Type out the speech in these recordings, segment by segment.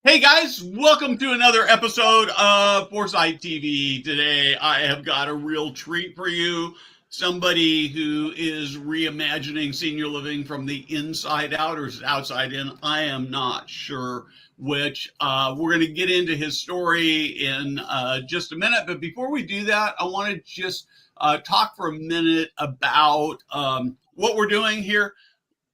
Hey guys, welcome to another episode of Foresight TV. Today I have got a real treat for you. Somebody who is reimagining senior living from the inside out or outside in. I am not sure which. We're going to get into his story in just a minute. But before we do that, I want to just talk for a minute about what we're doing here.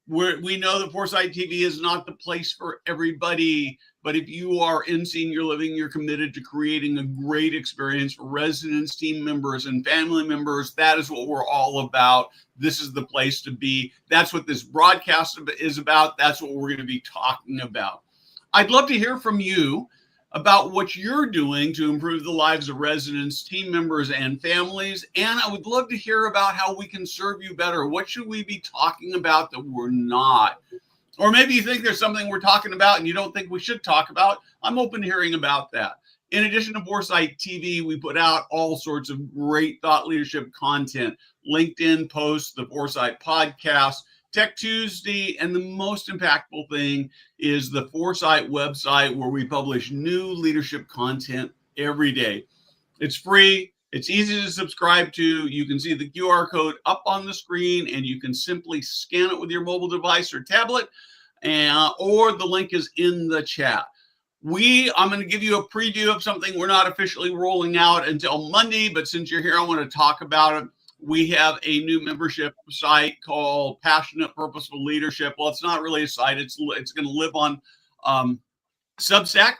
We know that Foresight TV is not the place for everybody, but if you are in senior living, you're committed to creating a great experience for residents, team members, and family members. That is what we're all about. This is the place to be. That's what this broadcast is about. That's what we're going to be talking about. I'd love to hear from you about what you're doing to improve the lives of residents, team members, and families. And I would love to hear about how we can serve you better. What should we be talking about that we're not? Or maybe you think there's something we're talking about and you don't think we should talk about. I'm open to hearing about that. In addition to Foresight TV, we put out all sorts of great thought leadership content, LinkedIn posts, the Foresight podcast, Tech Tuesday, and the most impactful thing is the Foresight website where we publish new leadership content every day. It's free. It's easy to subscribe to. You can see the QR code up on the screen, and you can simply scan it with your mobile device or tablet, or the link is in the chat. I'm going to give you a preview of something we're not officially rolling out until Monday, but since you're here, I want to talk about it. We have a new membership site called Passionate Purposeful Leadership. Well, it's not really a site. It's going to live on Substack.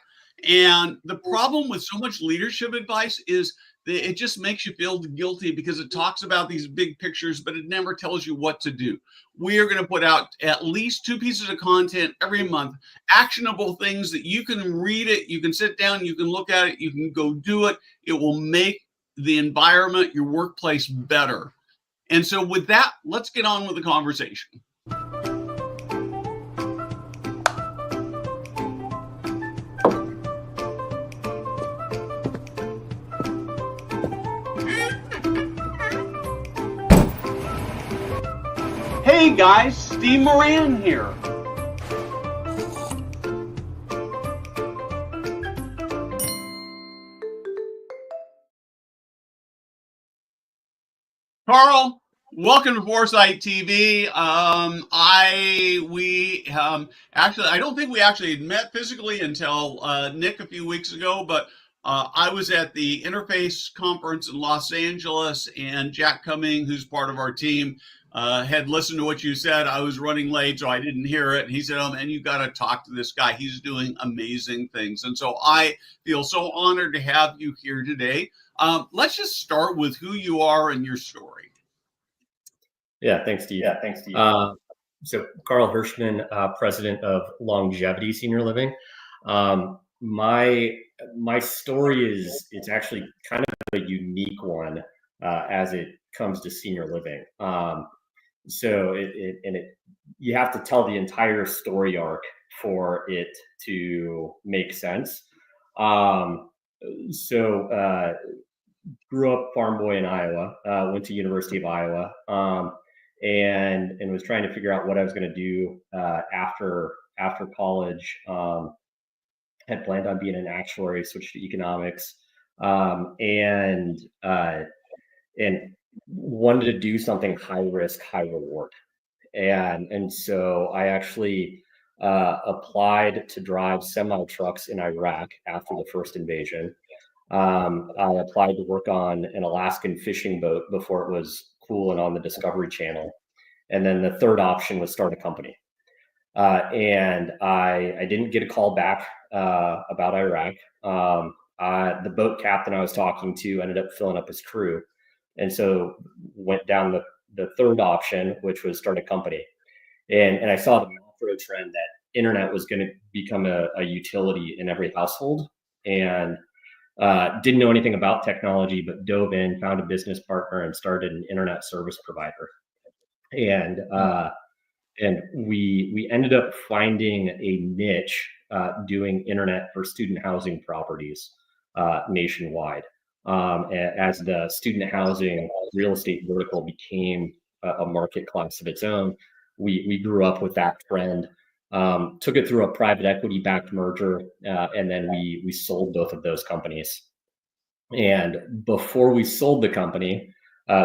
And the problem with so much leadership advice is that it just makes you feel guilty because it talks about these big pictures, but it never tells you what to do. We are going to put out at least 2 pieces of content every month, actionable things that you can read it, you can sit down, you can look at it, you can go do it. It will make the environment, your workplace better. And so with that, let's get on with the conversation. Hey guys, Steve Moran here. Carl, welcome to Foresight TV. I don't think we actually had met physically until Nick a few weeks ago, but I was at the Interface conference in Los Angeles, and Jack Cumming, who's part of our team, had listened to what you said. I was running late, so I didn't hear it. And he said, "Oh man, you got to talk to this guy. He's doing amazing things." And so I feel so honored to have you here today. Let's just start with who you are and your story. Yeah, thanks, Steve. So Carl Hirschman, president of Longevity Senior Living. My story it's actually kind of a unique one as it comes to senior living. So you have to tell the entire story arc for it to make sense. Grew up farm boy in Iowa, went to University of Iowa, and was trying to figure out what I was going to do after college. Had planned on being an actuary, switched to economics, and wanted to do something high risk, high reward. And so I actually applied to drive semi trucks in Iraq after the first invasion. I applied to work on an Alaskan fishing boat before it was cool and on the Discovery Channel. And then the third option was start a company. And I didn't get a call back about Iraq. The boat captain I was talking to ended up filling up his crew. And so went down the third option, which was start a company. And I saw the macro trend that internet was going to become a utility in every household. And didn't know anything about technology, but dove in, found a business partner, and started an internet service provider. And we ended up finding a niche doing internet for student housing properties nationwide. As the student housing real estate vertical became a market class of its own, we grew up with that trend. took it through a private equity backed merger, and then we sold both of those companies. And before we sold the company,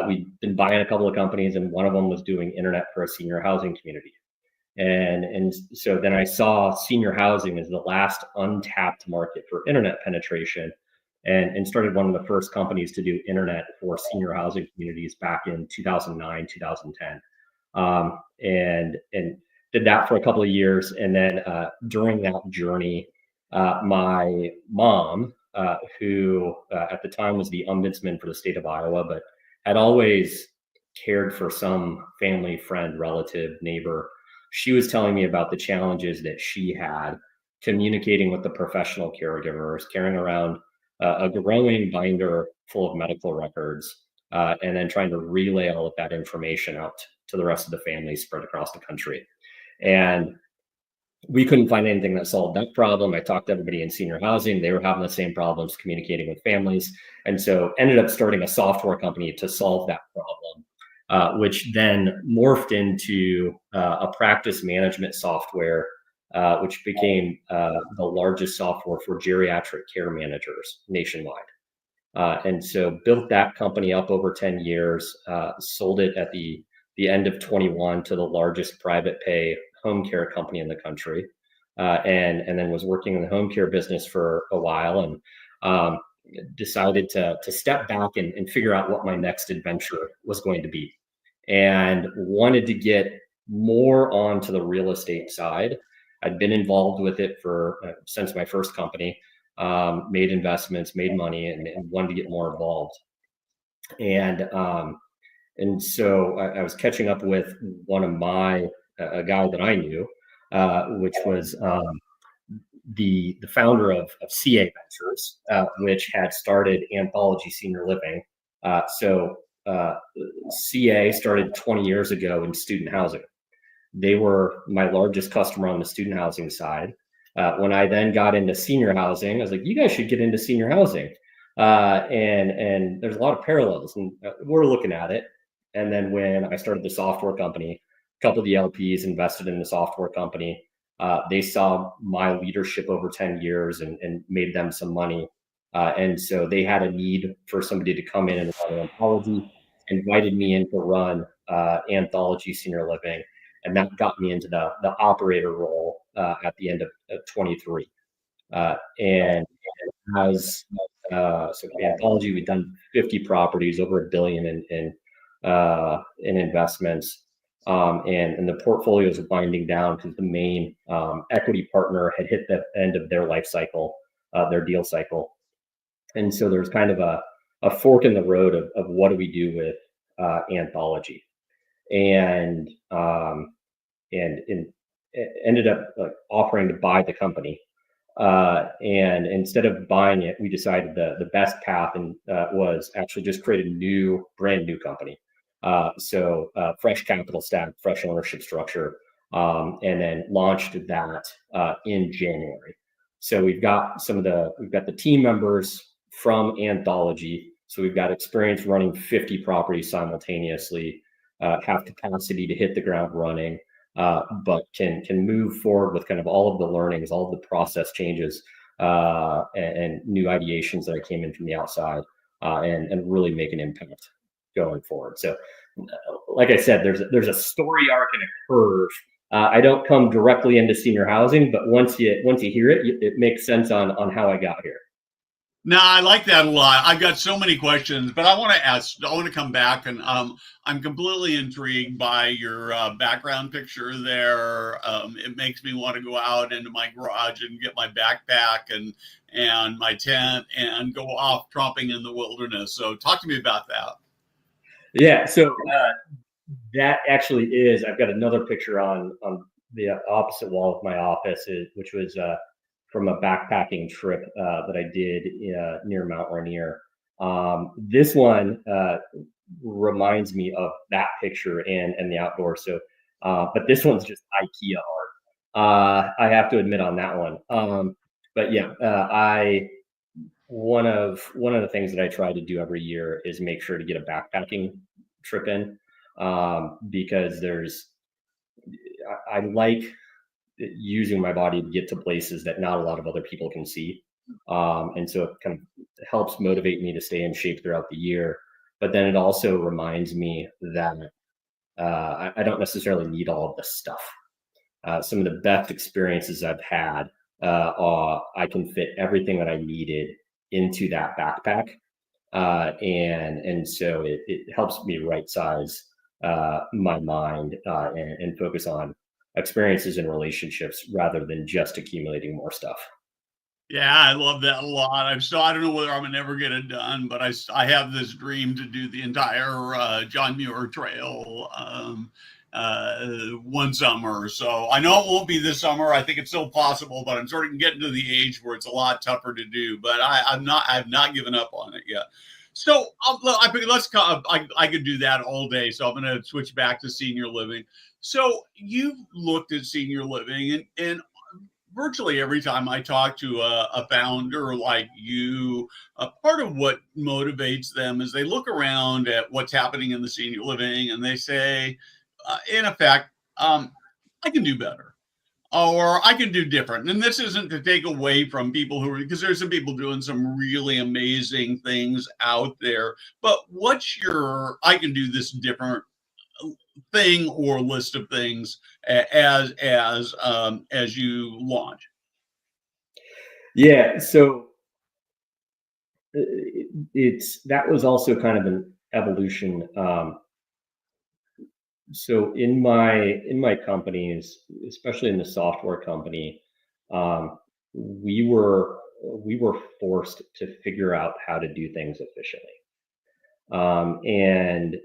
we'd been buying a couple of companies, and one of them was doing internet for a senior housing community. And so then I saw senior housing as the last untapped market for internet penetration, and started one of the first companies to do internet for senior housing communities back in 2009, 2010. And did that for a couple of years. And then during that journey, my mom, who at the time was the ombudsman for the state of Iowa, but had always cared for some family, friend, relative, neighbor, she was telling me about the challenges that she had communicating with the professional caregivers, carrying around a growing binder full of medical records, and then trying to relay all of that information out to the rest of the family spread across the country. And we couldn't find anything that solved that problem. I talked to everybody in senior housing. They were having the same problems communicating with families. And so ended up starting a software company to solve that problem, which then morphed into a practice management software, which became the largest software for geriatric care managers nationwide. And so built that company up over 10 years, sold it at the end of 21 to the largest private pay home care company in the country, and then was working in the home care business for a while, and decided to step back and figure out what my next adventure was going to be, and wanted to get more onto the real estate side. I'd been involved with it for since my first company, made investments, made money, and wanted to get more involved. And so I was catching up with one of a guy that I knew, which was the founder of CA Ventures, which had started Anthology Senior Living. CA started 20 years ago in student housing. They were my largest customer on the student housing side. When I then got into senior housing, I was like, you guys should get into senior housing. And there's a lot of parallels, and we're looking at it. And then when I started the software company, a couple of the LPs invested in the software company. They saw my leadership over 10 years and made them some money. And so they had a need for somebody to come in and run Anthology, invited me in to run Anthology Senior Living. And that got me into the operator role at the end of 23. And as so Anthology, we've done 50 properties, over $1 billion in investments, and the portfolio is winding down because the main equity partner had hit the end of their life cycle, their deal cycle, and so there's kind of a fork in the road of what do we do with Anthology, and ended up offering to buy the company. And instead of buying it, we decided the best path was actually just create a brand new company. So fresh capital stack, fresh ownership structure, and then launched that in January. So we've got the team members from Anthology. So we've got experience running 50 properties simultaneously, have capacity to hit the ground running. But can move forward with kind of all of the learnings, all of the process changes, and new ideations that came in from the outside, and really make an impact going forward. So, like I said, there's a story arc and a curve. I don't come directly into senior housing, but once you hear it, it makes sense on how I got here. No, I like that a lot. I've got so many questions, but I want to come back, and I'm completely intrigued by your background picture there. It makes me want to go out into my garage and get my backpack and my tent and go off tromping in the wilderness. So talk to me about that. Yeah, so that actually is, I've got another picture on the opposite wall of my office, which was from a backpacking trip that I did near Mount Rainier. This one reminds me of that picture and the outdoors. So, but this one's just IKEA art. I have to admit on that one. But yeah, one of the things that I try to do every year is make sure to get a backpacking trip in, because I like using my body to get to places that not a lot of other people can see. And so it kind of helps motivate me to stay in shape throughout the year. But then it also reminds me that I don't necessarily need all of this stuff. Some of the best experiences I've had, I can fit everything that I needed into that backpack. And so it helps me right size my mind and focus on experiences and relationships rather than just accumulating more stuff. Yeah, I love that a lot. I don't know whether I'm gonna ever get it done, but I have this dream to do the entire John Muir Trail one summer. So I know it won't be this summer. I think it's still possible, but I'm sort of getting to the age where it's a lot tougher to do. But I've not given up on it yet. So I could do that all day. So I'm going to switch back to senior living. So you've looked at senior living, and virtually every time I talk to a founder like you, part of what motivates them is they look around at what's happening in the senior living and they say, in effect, I can do better or I can do different. And this isn't to take away from people because there's some people doing some really amazing things out there. But what's your, I can do this different thing or list of things as you launch? Yeah, so that was also kind of an evolution. So in my companies, especially in the software company, we were forced to figure out how to do things efficiently. And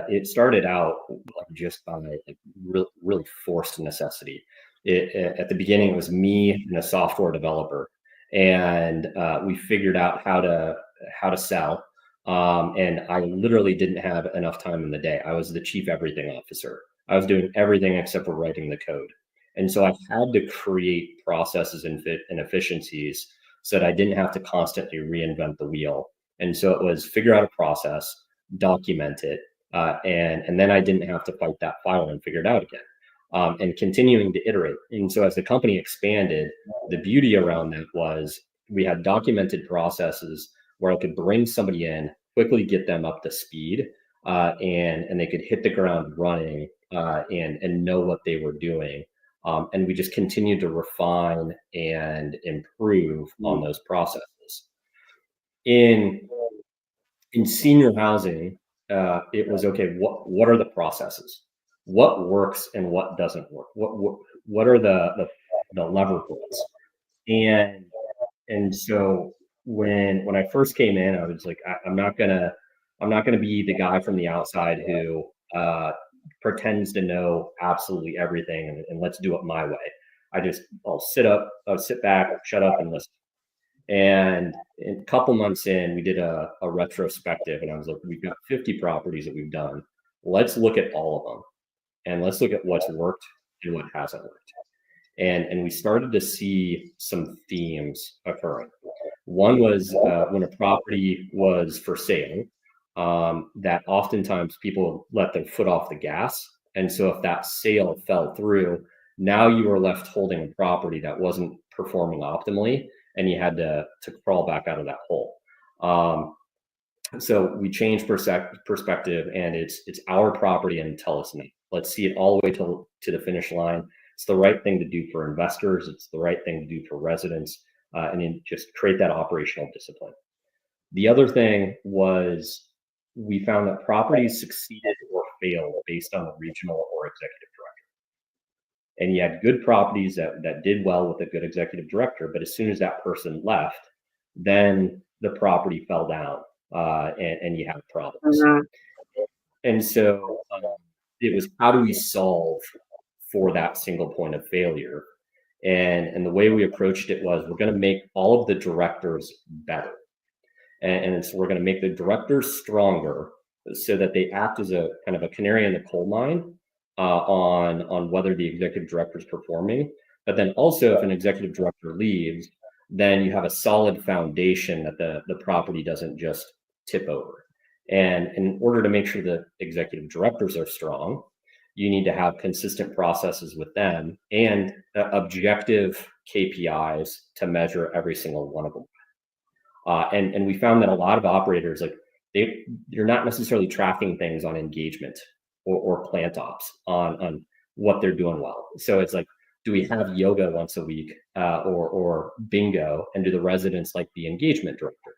it started out like just by like really forced necessity. At the beginning, it was me and a software developer, and we figured out how to sell. And I literally didn't have enough time in the day. I was the chief everything officer. I was doing everything except for writing the code. And so I had to create processes and efficiencies so that I didn't have to constantly reinvent the wheel. And so it was figure out a process, document it, and then I didn't have to fight that file and figure it out again. And continuing to iterate. And so as the company expanded, the beauty around that was we had documented processes where I could bring somebody in, quickly get them up to speed, and they could hit the ground running and know what they were doing. And we just continued to refine and improve on those processes. In senior housing, it was okay. What are the processes? What works and what doesn't work? What are the lever points? And so when I first came in, I was like, I'm not gonna be the guy from the outside who pretends to know absolutely everything and let's do it my way. I'll sit back, shut up, and listen. And a couple months in, we did a retrospective, and I was like, we've got 50 properties that we've done. Let's look at all of them, and let's look at what's worked and what hasn't worked. And we started to see some themes occurring. One was when a property was for sale, that oftentimes people let their foot off the gas. And so if that sale fell through, now you were left holding a property that wasn't performing optimally, and you had to crawl back out of that hole. So we changed perspective, and it's our property and tell us now. Let's see it all the way to the finish line. It's the right thing to do for investors. It's the right thing to do for residents, and then just create that operational discipline. The other thing was we found that properties succeeded or failed based on the regional or executive director. And you had good properties that did well with a good executive director, but as soon as that person left, then the property fell down, and you had problems. And so it was, how do we solve for that single point of failure? And the way we approached it was, we're going to make all of the directors better. And so we're going to make the directors stronger so that they act as a kind of a canary in the coal mine on whether the executive director is performing. But then also, if an executive director leaves, then you have a solid foundation that the property doesn't just tip over. And in order to make sure that executive directors are strong, you need to have consistent processes with them and objective KPIs to measure every single one of them. And we found that a lot of operators, like you're not necessarily tracking things on engagement or plant ops on what they're doing well. So it's like, do we have yoga once a week or bingo, and do the residents like the engagement director?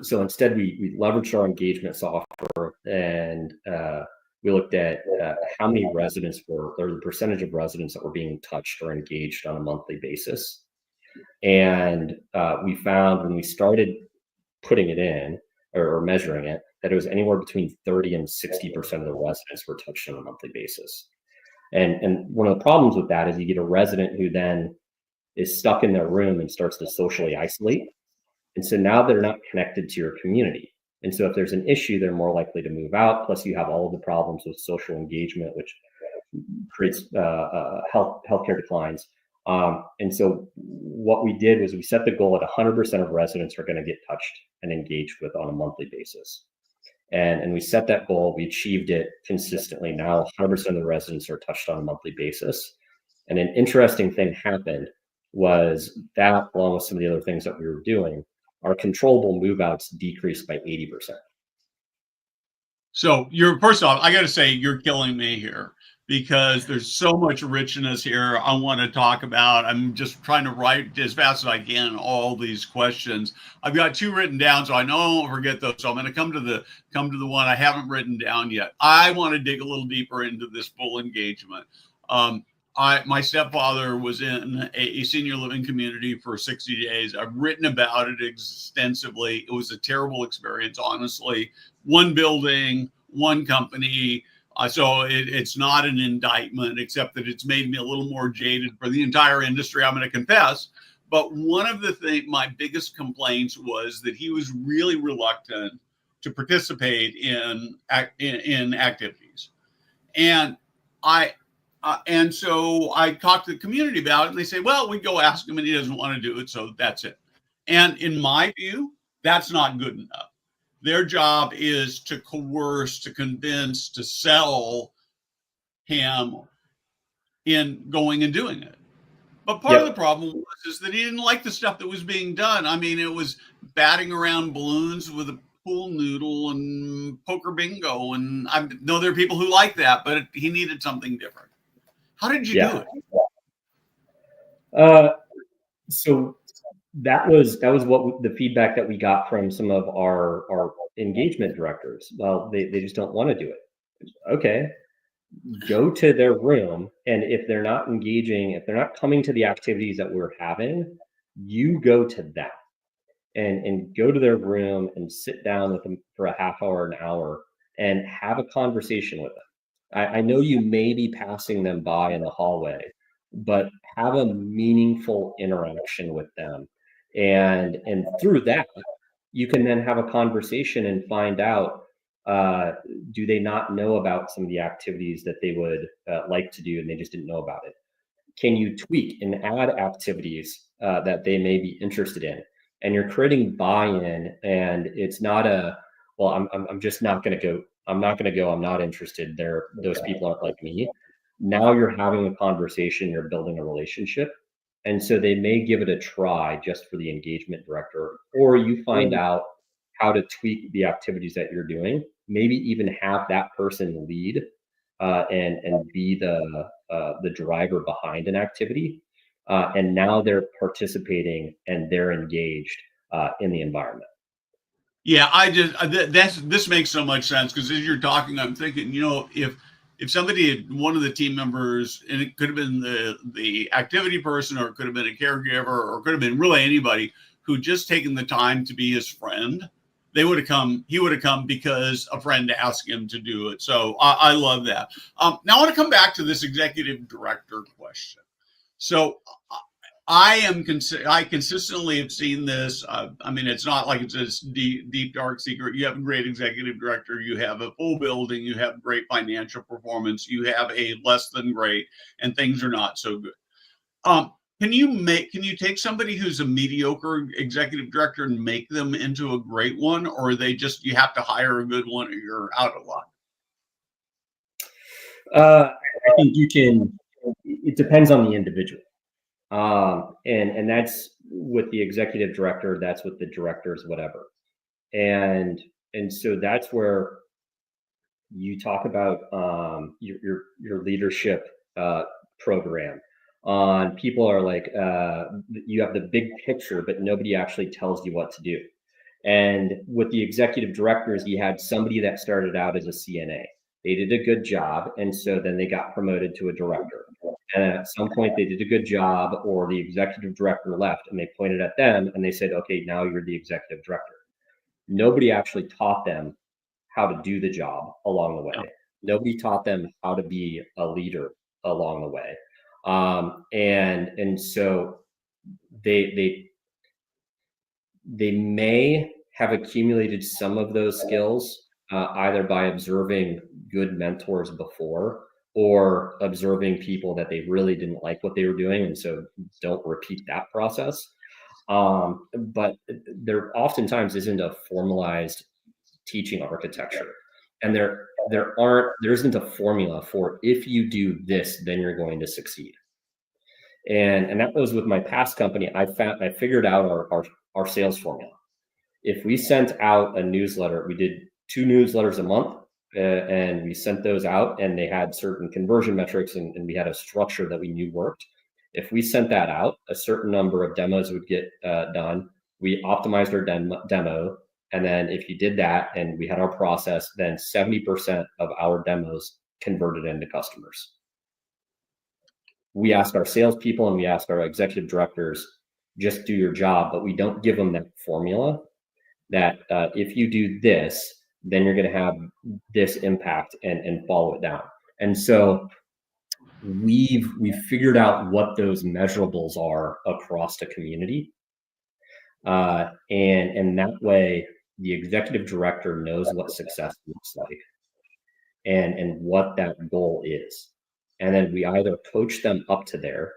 So instead, we leveraged our engagement software, and we looked at how many residents or the percentage of residents that were being touched or engaged on a monthly basis. And we found when we started putting it in or measuring it, that it was anywhere between 30 and 60% of the residents were touched on a monthly basis. And one of the problems with that is you get a resident who then is stuck in their room and starts to socially isolate. And so now they're not connected to your community. And so if there's an issue, they're more likely to move out. Plus you have all of the problems with social engagement, which creates healthcare declines. And so what we did was we set the goal at 100% of residents are going to get touched and engaged with on a monthly basis. And we set that goal. We achieved it consistently. Now 100% of the residents are touched on a monthly basis. And an interesting thing happened was that, along with some of the other things that we were doing, our controllable move-outs decreased by 80%. So first off, I got to say, you're killing me here, because there's so much richness here I want to talk about. I'm just trying to write as fast as I can all these questions. I've got 2 written down, so I know I won't forget those. So I'm going to come to the one I haven't written down yet. I want to dig a little deeper into this full engagement. My stepfather was in a senior living community for 60 days. I've written about it extensively. It was a terrible experience, honestly. One building, one company. So it's not an indictment, except that it's made me a little more jaded for the entire industry, I'm going to confess. But one of my biggest complaints was that he was really reluctant to participate in activities. And so I talked to the community about it, and they say, well, we go ask him and he doesn't want to do it, so that's it. And in my view, that's not good enough. Their job is to coerce, to convince, to sell him in going and doing it. But part of the problem was that he didn't like the stuff that was being done. I mean, it was batting around balloons with a pool noodle and poker bingo. And I know there are people who like that, but he needed something different. How did you do it? So that was what the feedback that we got from some of our engagement directors. Well, they just don't want to do it. Okay, go to their room, and if they're not engaging, if they're not coming to the activities that we're having, you go to them and go to their room and sit down with them for a half hour, an hour, and have a conversation with them. I know you may be passing them by in the hallway, but have a meaningful interaction with them. And through that, you can then have a conversation and find out, do they not know about some of the activities that they would like to do and they just didn't know about it? Can you tweak and add activities that they may be interested in? And you're creating buy-in, and it's not I'm just not going to go. I'm not going to go. I'm not interested. Those people aren't like me. Now you're having a conversation. You're building a relationship. And so they may give it a try just for the engagement director, or you find out how to tweak the activities that you're doing. Maybe even have that person lead and be the driver behind an activity. And now they're participating and they're engaged in the environment. Yeah, this makes so much sense, because as you're talking, I'm thinking, if somebody, one of the team members, and it could have been the activity person, or it could have been a caregiver, or it could have been really anybody who just taken the time to be his friend, he would have come because a friend asked him to do it. So I love that. Now I want to come back to this executive director question. So I consistently have seen this. I mean, it's not like it's this deep, dark secret. You have a great executive director. You have a full building. You have great financial performance. You have a less than great, and things are not so good. Can you take somebody who's a mediocre executive director and make them into a great one, or are they just, you have to hire a good one or you're out of luck? I think you can. It depends on the individual, and that's with the executive director. That's with the directors, whatever, and so that's where you talk about your leadership program. On people are like you have the big picture, but nobody actually tells you what to do. And with the executive directors, you had somebody that started out as a CNA. They did a good job, and so then they got promoted to a director. And at some point, they did a good job, or the executive director left, and they pointed at them and they said, "Okay, now you're the executive director." Nobody actually taught them how to do the job along the way. Nobody taught them how to be a leader along the way. And so they may have accumulated some of those skills either by observing good mentors before or observing people that they really didn't like what they were doing, and so don't repeat that process. But there oftentimes isn't a formalized teaching architecture, and there isn't a formula for if you do this, then you're going to succeed. And that goes with my past company. I figured out our sales formula. If we sent out a newsletter, we did 2 newsletters a month, and we sent those out, and they had certain conversion metrics, and we had a structure that we knew worked. If we sent that out, a certain number of demos would get done. We optimized our demo, and then if you did that and we had our process, then 70% of our demos converted into customers. We ask our salespeople and we ask our executive directors, just do your job, but we don't give them that formula that if you do this, then you're going to have this impact and follow it down. And so we've figured out what those measurables are across the community. And that way the executive director knows what success looks like and what that goal is. And then we either coach them up to there,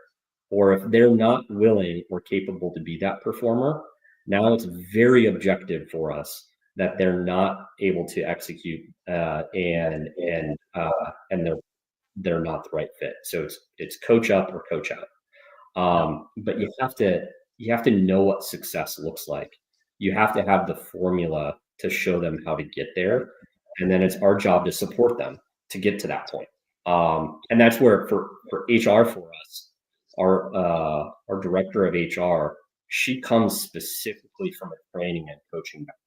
or if they're not willing or capable to be that performer, now it's very objective for us that they're not able to execute and they're not the right fit. So it's coach up or coach out. But you have to know what success looks like. You have to have the formula to show them how to get there, and then it's our job to support them to get to that point. And that's where for HR for us, our director of HR, she comes specifically from a training and coaching background.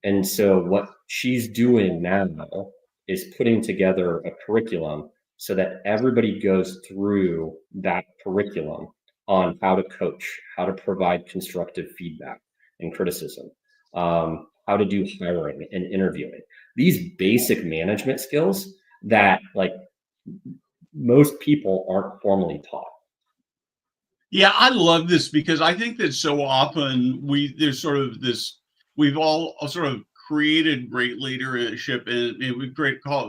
And so what she's doing now is putting together a curriculum so that everybody goes through that curriculum on how to coach, how to provide constructive feedback and criticism, how to do hiring and interviewing. These basic management skills that like most people aren't formally taught. Yeah, I love this because I think that so often there's sort of this, we've all sort of created great leadership, and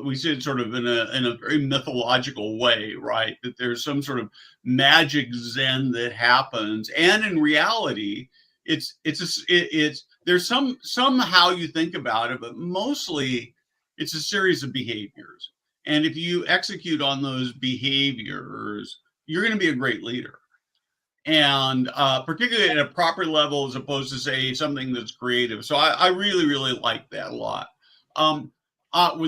we see it sort of in a very mythological way, right? That there's some sort of magic zen that happens, and in reality, there's somehow you think about it, but mostly it's a series of behaviors, and if you execute on those behaviors, you're going to be a great leader. And particularly at a proper level as opposed to say something that's creative. So I really, really like that a lot. Well,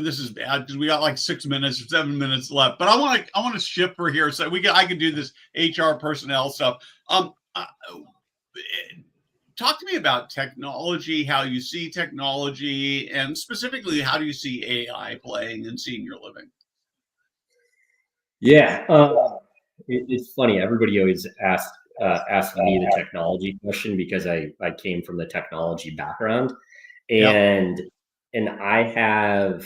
this is bad because we got like 6 minutes or 7 minutes left, but I want to shift for here. So I can do this HR personnel stuff. Talk to me about technology, how you see technology, and specifically, how do you see AI playing in senior living? Yeah, it's funny. Everybody always asks me the technology question because I came from the technology background, and I have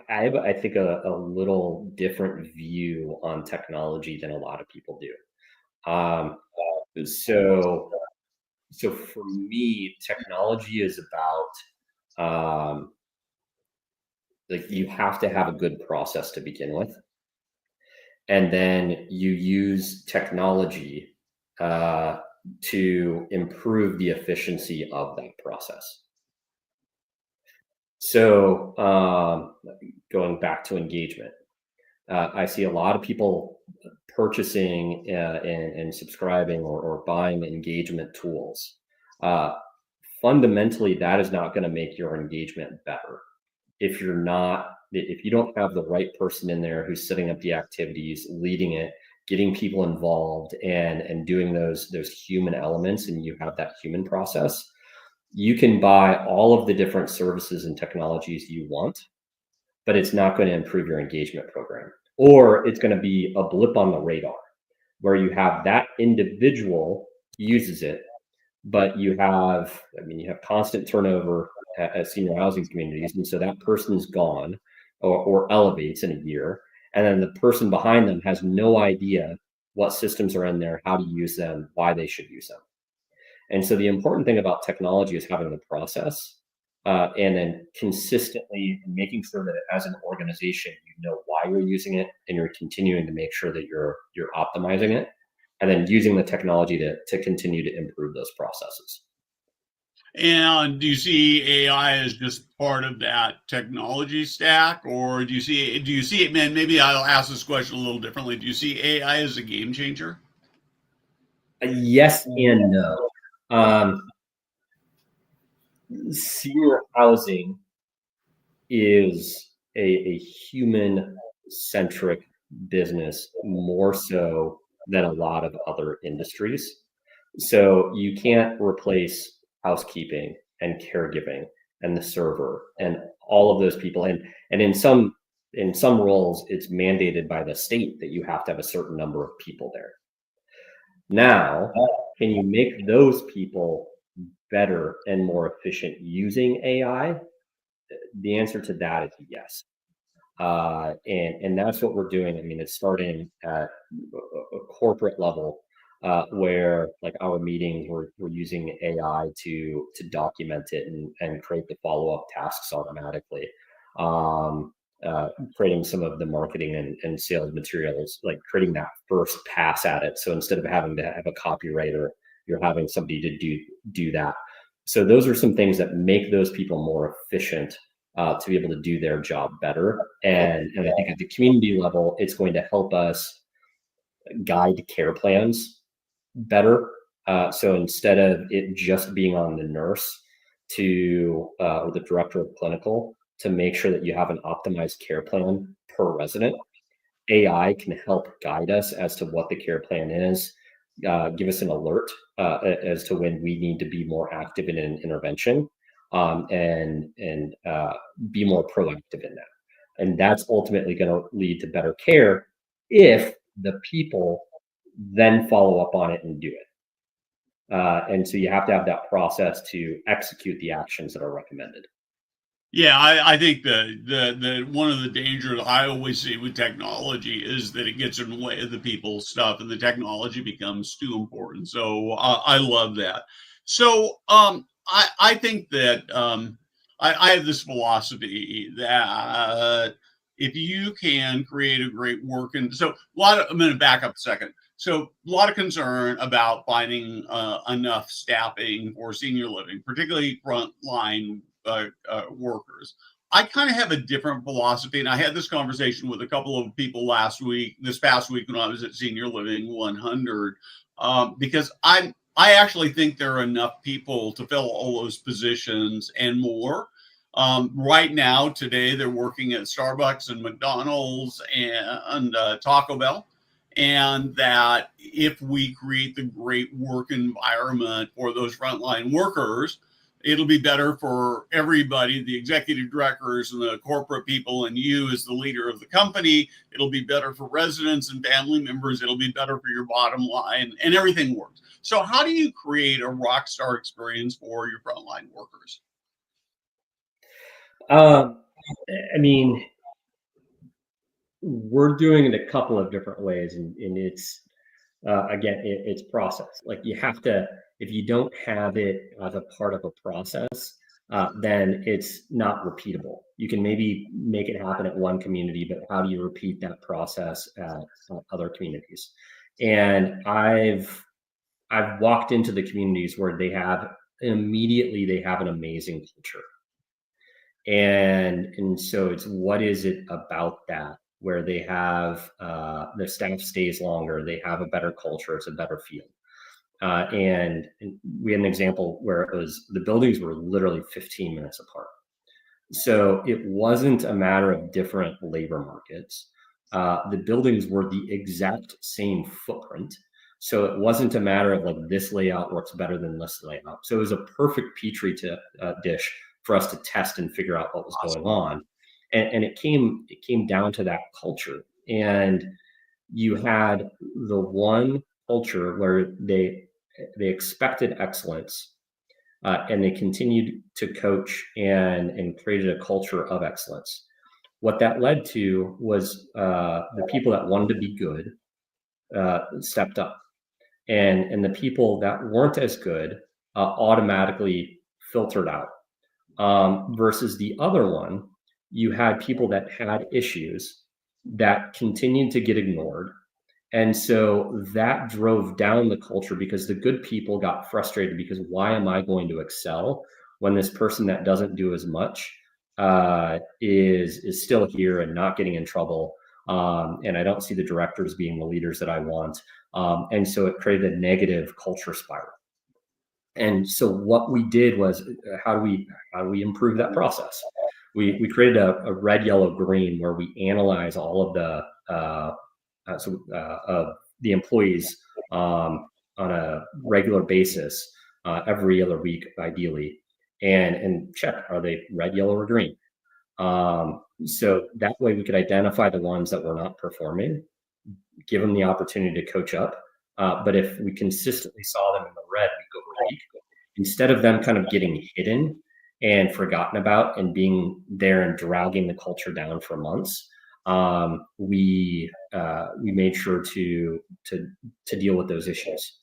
I think a little different view on technology than a lot of people do. So for me, technology is about like you have to have a good process to begin with, and then you use technology to improve the efficiency of that process. So going back to engagement, I see a lot of people purchasing and subscribing or buying engagement tools. Fundamentally, that is not going to make your engagement better. If you don't have the right person in there who's setting up the activities, leading it, getting people involved, and doing those human elements, and you have that human process, you can buy all of the different services and technologies you want, but it's not going to improve your engagement program. Or it's going to be a blip on the radar where you have that individual uses it, but you have constant turnover at senior housing communities. And so that person is gone or elevates in a year. And then the person behind them has no idea what systems are in there, how to use them, why they should use them. And so the important thing about technology is having the process, and then consistently making sure that as an organization, you know why you're using it and you're continuing to make sure that you're optimizing it, and then using the technology to continue to improve those processes. And do you see AI as just part of that technology stack, or do you see it, man? Maybe I'll ask this question a little differently. Do you see AI as a game changer? Yes and no. Senior housing is a human centric business more so than a lot of other industries. So you can't replace housekeeping and caregiving and the server and all of those people. And in some roles, it's mandated by the state that you have to have a certain number of people there. Now, can you make those people better and more efficient using AI? The answer to that is yes. And that's what we're doing. I mean, it's starting at a corporate level, where like our meetings, we're using AI to document it and create the follow-up tasks automatically. Creating some of the marketing and sales materials, like creating that first pass at it. So instead of having to have a copywriter, you're having somebody to do that. So those are some things that make those people more efficient, to be able to do their job better. And I think at the community level, it's going to help us guide care plans better. So instead of it just being on the nurse or the director of clinical to make sure that you have an optimized care plan per resident, AI can help guide us as to what the care plan is, give us an alert as to when we need to be more active in an intervention, and be more proactive in that. And that's ultimately going to lead to better care if the people then follow up on it and do it. And so you have to have that process to execute the actions that are recommended. Yeah, I think the one of the dangers I always see with technology is that it gets in the way of the people's stuff, and the technology becomes too important. So I love that. So I think that I have this philosophy that if you can create a great work, and so I'm going to back up a second. So a lot of concern about finding enough staffing for senior living, particularly frontline workers. I kind of have a different philosophy, and I had this conversation with a couple of people this past week when I was at Senior Living 100, because I actually think there are enough people to fill all those positions and more. Right now, today, they're working at Starbucks and McDonald's and Taco Bell. And that if we create the great work environment for those frontline workers, it'll be better for everybody, the executive directors and the corporate people, and you as the leader of the company. It'll be better for residents and family members. It'll be better for your bottom line, and everything works. So how do you create a rock star experience for your frontline workers? I mean, we're doing it a couple of different ways, and it's again, it's process. Like you have to, if you don't have it as a part of a process, then it's not repeatable. You can maybe make it happen at one community, but how do you repeat that process at other communities? And I've walked into the communities where they have an amazing culture. And so it's, what is it about that where they have the staff stays longer, they have a better culture, it's a better feel. And we had an example where it was the buildings were literally 15 minutes apart. So it wasn't a matter of different labor markets. The buildings were the exact same footprint. So it wasn't a matter of like this layout works better than this layout. So it was a perfect petri dish for us to test and figure out what was going on. And it came down to that culture. And you had the one culture where they expected excellence, and they continued to coach and created a culture of excellence. What that led to was the people that wanted to be good stepped up, and the people that weren't as good automatically filtered out. Versus the other one, you had people that had issues that continued to get ignored. And so that drove down the culture because the good people got frustrated because why am I going to excel when this person that doesn't do as much is still here and not getting in trouble? And I don't see the directors being the leaders that I want. And so it created a negative culture spiral. And so what we did was, how do we improve that process? We created a red, yellow, green where we analyze all of the the employees on a regular basis, every other week, ideally, and check, are they red, yellow, or green? So that way we could identify the ones that were not performing, give them the opportunity to coach up. But if we consistently saw them in the red week over week, instead of them kind of getting hidden and forgotten about and being there and dragging the culture down for months, we made sure to deal with those issues.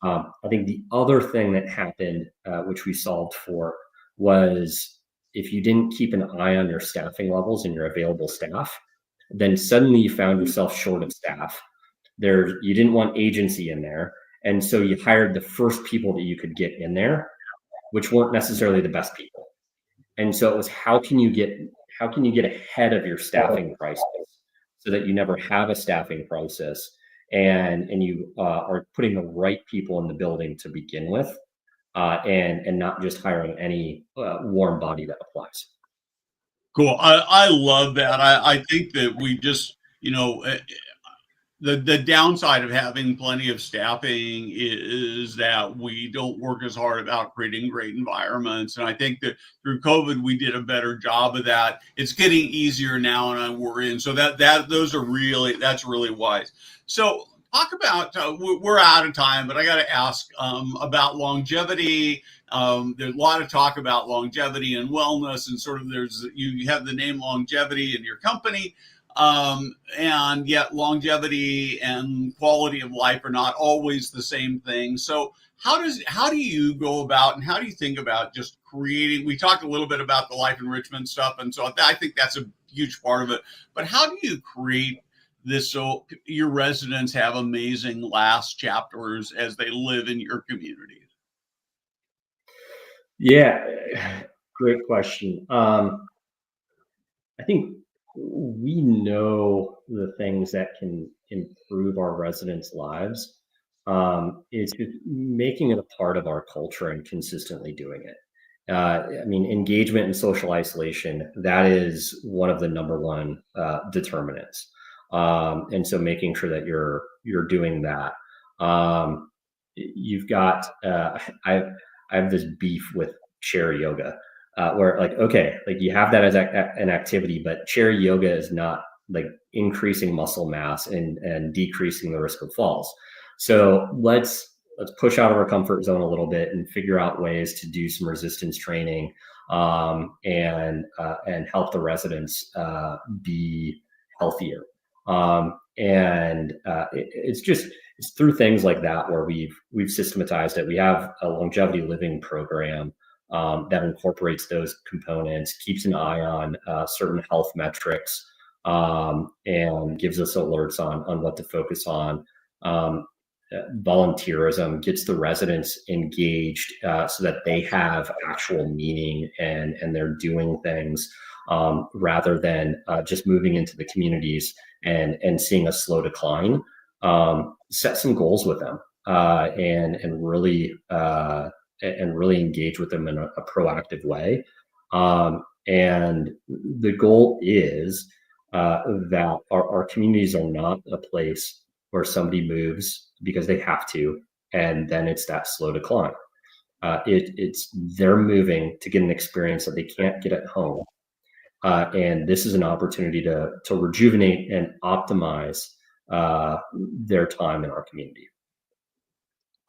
I think the other thing that happened, which we solved for, was if you didn't keep an eye on your staffing levels and your available staff, then suddenly you found yourself short of staff. You didn't want agency in there, and so you hired the first people that you could get in there, which weren't necessarily the best people. And so it was, how can you get ahead of your staffing crisis so that you never have a staffing crisis, and you are putting the right people in the building to begin with, and not just hiring any warm body that applies. Cool. I love that. I think that we just, the downside of having plenty of staffing is that we don't work as hard about creating great environments. And I think that through COVID, we did a better job of that. It's getting easier now, and I worry. And so that's really wise. So talk about, we're out of time, but I got to ask about longevity. There's a lot of talk about longevity and wellness, and sort of you have the name longevity in your company. And yet longevity and quality of life are not always the same thing. So how do you go about, and how do you think about just creating, we talked a little bit about the life enrichment stuff, and so I think that's a huge part of it, but how do you create this so your residents have amazing last chapters as they live in your communities? Yeah, great question. I think we know the things that can improve our residents' lives. It's just making it a part of our culture and consistently doing it. I mean, engagement and social isolation, that is one of the number one determinants. And so making sure that you're doing that. You've got, I have this beef with chair yoga. Where like, okay, like you have that as an activity, but chair yoga is not like increasing muscle mass and decreasing the risk of falls. So let's push out of our comfort zone a little bit and figure out ways to do some resistance training, and help the residents be healthier. It's through things like that where we've systematized it. We have a longevity living program that incorporates those components, keeps an eye on certain health metrics, and gives us alerts on what to focus on. volunteerism, gets the residents engaged so that they have actual meaning and they're doing things rather than just moving into the communities and seeing a slow decline. Set some goals with them and really engage with them in a proactive way. And the goal is that our communities are not a place where somebody moves because they have to, and then it's that slow decline. It's they're moving to get an experience that they can't get at home, and this is an opportunity to rejuvenate and optimize their time in our community.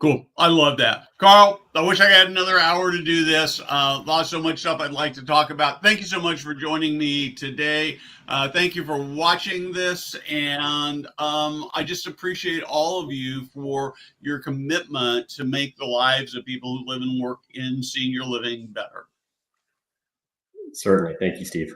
Cool. I love that. Carl, I wish I had another hour to do this. Lost so much stuff I'd like to talk about. Thank you so much for joining me today. Thank you for watching this. And I just appreciate all of you for your commitment to make the lives of people who live and work in senior living better. Certainly. Thank you, Steve.